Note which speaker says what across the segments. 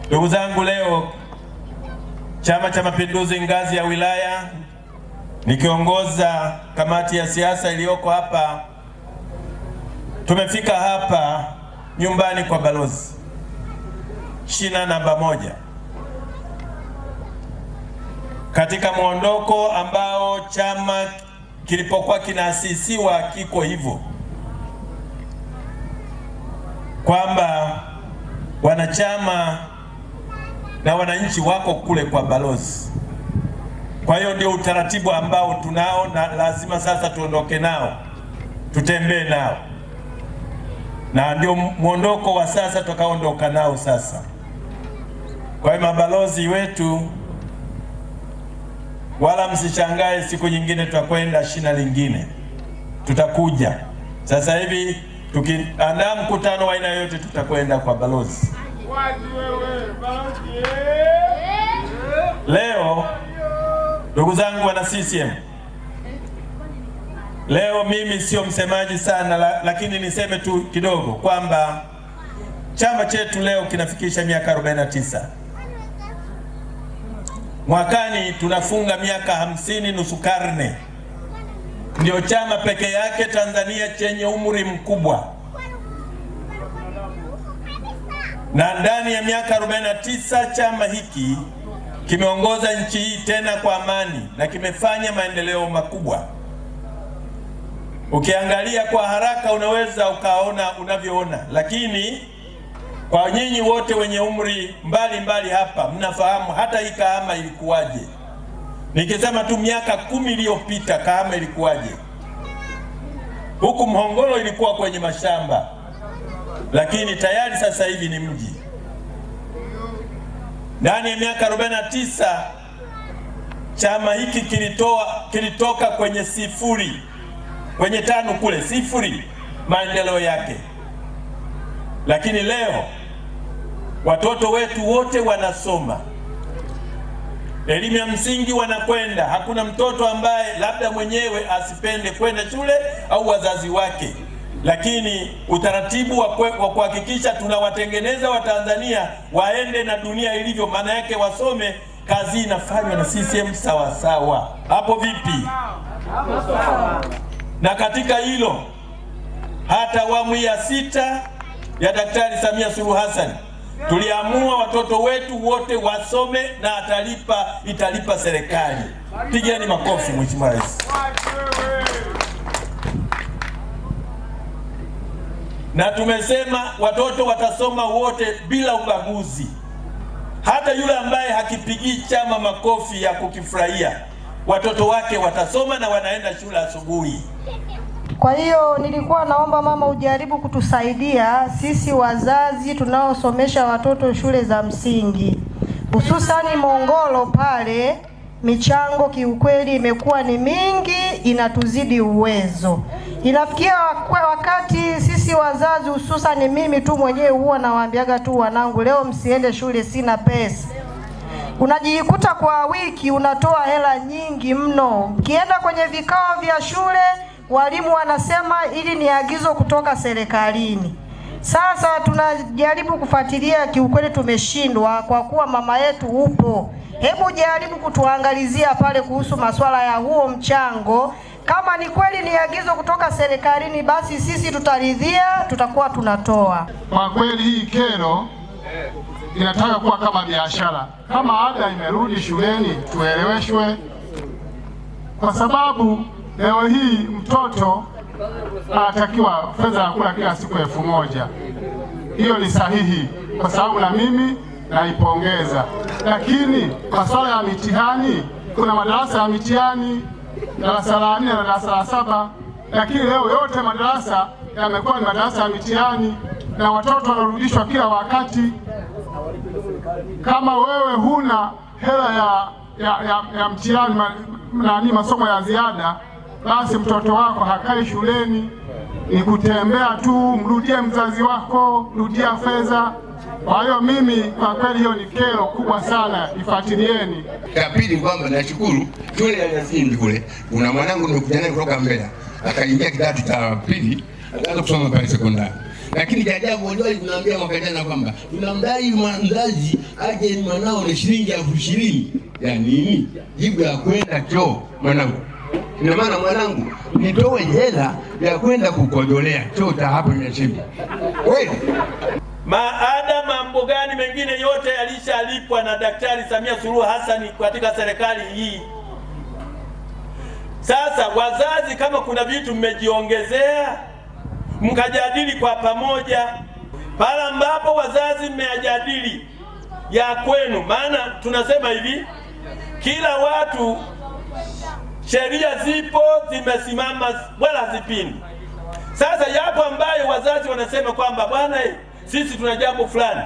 Speaker 1: Ndugu zangu, leo Chama cha Mapinduzi ngazi ya wilaya nikiongoza kamati ya siasa iliyoko hapa, tumefika hapa nyumbani kwa balozi shina namba 1 katika muondoko ambao chama kilipokuwa kinaasisiwa kiko hivyo kwamba wanachama na wananchi wako kule kwa balozi. Kwa hiyo ndio utaratibu ambao tunao na lazima sasa tuondoke nao, tutembee nao, na ndio muondoko wa sasa tukaondoka nao sasa. Kwa hiyo mabalozi wetu, wala msishangae siku nyingine tutakwenda shina lingine, tutakuja sasa hivi tukiandaa mkutano wa aina yote tutakwenda kwa balozi. Leo ndugu zangu wana CCM, leo mimi sio msemaji sana lakini niseme tu kidogo kwamba chama chetu leo kinafikisha miaka 49. Mwakani tunafunga miaka 50, nusu karne. Ndio chama peke yake Tanzania chenye umri mkubwa, na ndani ya miaka 49 chama hiki kimeongoza nchi hii tena kwa amani na kimefanya maendeleo makubwa. Ukiangalia kwa haraka unaweza ukaona unavyoona, lakini kwa nyinyi wote wenye umri mbali hapa mnafahamu hata hii Kahama ilikuwaje. Nikisema tu miaka 10 iliyopita Kahama ilikuwaje. Huku Mhongolo ilikuwa kwenye mashamba, lakini tayari sasa hivi ni mji. Ndani ya miaka 49 chama hiki kilitoka kwenye sifuri, kwenye 5 kule sifuri maendeleo yake. Lakini leo watoto wetu wote wanasoma, elimu ya msingi wanakwenda. Hakuna mtoto ambaye labda mwenyewe asipende kwenda shule au wazazi wake, lakini utaratibu wa kuhakikisha tunawatengeneza Watanzania waende na dunia ilivyo, maana yake wasome, kazi inafanywa na CCM sawa sawa. Hapo vipi? Na katika hilo hata awamu ya 6 ya Daktari Samia Suluhu Hassan tuliamua watoto wetu wote wasome na italipa serikali. Pigeni makofi Mheshimiwa Rais. Na tumesema watoto watasoma wote bila ubaguzi. Hata yule ambaye hakipigii chama makofi ya kukifurahia, watoto wake watasoma na wanaenda shule asubuhi.
Speaker 2: Kwa hiyo nilikuwa naomba mama ujaribu kutusaidia sisi wazazi tunaosomesha watoto shule za msingi, hususani Mhongolo pale. Michango kiukweli imekuwa ni mingi, inatuzidi uwezo. Inafikia wakati sisi wazazi, hususani mimi tu mwenyewe, huwa nawaambiaga tu wanangu, leo msiende shule, sina pesa. Unajikuta kwa wiki unatoa hela nyingi mno. Ukienda kwenye vikao vya shule, walimu wanasema ili ni agizo kutoka serikalini. Sasa tunajaribu kufuatilia, kiukweli tumeshindwa kwa kuwa mama yetu upo. Hebu jaribu kutuangalizia pale kuhusu masuala ya huo mchango. Kama ni kweli ni agizo kutoka serikalini, basi sisi tutaridhia, tutakuwa tunatoa.
Speaker 3: Kwa kweli hii kero inataka kuwa kama biashara. Kama ada imerudi shuleni tueleweshwe, kwa sababu leo hii mtoto anatakiwa fedha ya kula kila siku 1000. Hiyo ni sahihi, kwa sababu na mimi naipongeza. Lakini masuala ya mitihani, kuna madarasa ya mitihani, darasa la 4 na darasa la 7, lakini leo yote madarasa yamekuwa ni madarasa ya mitihani na watoto wanarudishwa kila wakati. Kama wewe huna hela ya mtihani nani masomo ya ziada, basi mtoto wako hakai shuleni, ni kutembea tu. Mrudie mzazi wako, rudia fedha. Kwa hiyo mimi kwa kweli hiyo ni kero kubwa sana, ifuatilieni.
Speaker 4: Ya pili kwamba nashukuru shule ya Nyasindi kule, kuna mwanangu nimekuja naye kutoka Mbeya, akaingia kidato cha pili, akaanza kusoma pale sekondari. Lakini cha ajabu wale tunaambia mwaka jana kwamba tunamdai mzazi aje mwanao na shilingi 20,000 ya nini? Jibu ya kwenda choo mwanangu. Ina maana mwanangu nitoe hela ya kwenda kukojolea choo ta hapo Nyashimbi. Kweli?
Speaker 1: Mambo gani mengine yote yalishalipwa na Daktari Samia Suluhu Hassan katika serikali hii. Sasa wazazi, kama kuna vitu mmejiongezea, mkajadili kwa pamoja. Pale ambapo wazazi mmejadili ya kwenu, maana tunasema hivi, kila watu sheria zipo zimesimama wala hazipindi. Sasa yapo ambayo wazazi wanasema kwamba bwana, sisi tuna jambo fulani,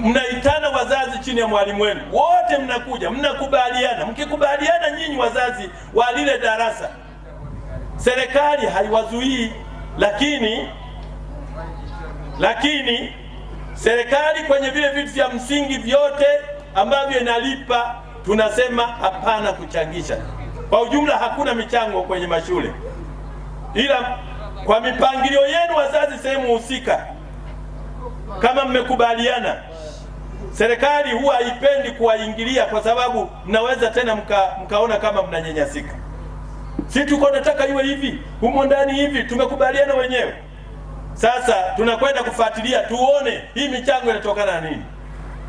Speaker 1: mnaitana wazazi chini ya mwalimu wenu, wote mnakuja mnakubaliana. Mkikubaliana nyinyi wazazi wa lile darasa, serikali haiwazuii, lakini serikali kwenye vile vitu vya msingi vyote ambavyo inalipa, tunasema hapana kuchangisha. Kwa ujumla hakuna michango kwenye mashule, ila kwa mipangilio yenu wazazi sehemu husika, kama mmekubaliana, serikali huwa haipendi kuwaingilia, kwa sababu mnaweza tena mkaona kama mnanyanyasika. Sisi tuko nataka iwe hivi, humo ndani hivi, tumekubaliana wenyewe. Sasa tunakwenda kufuatilia tuone hii michango inatokana na nini.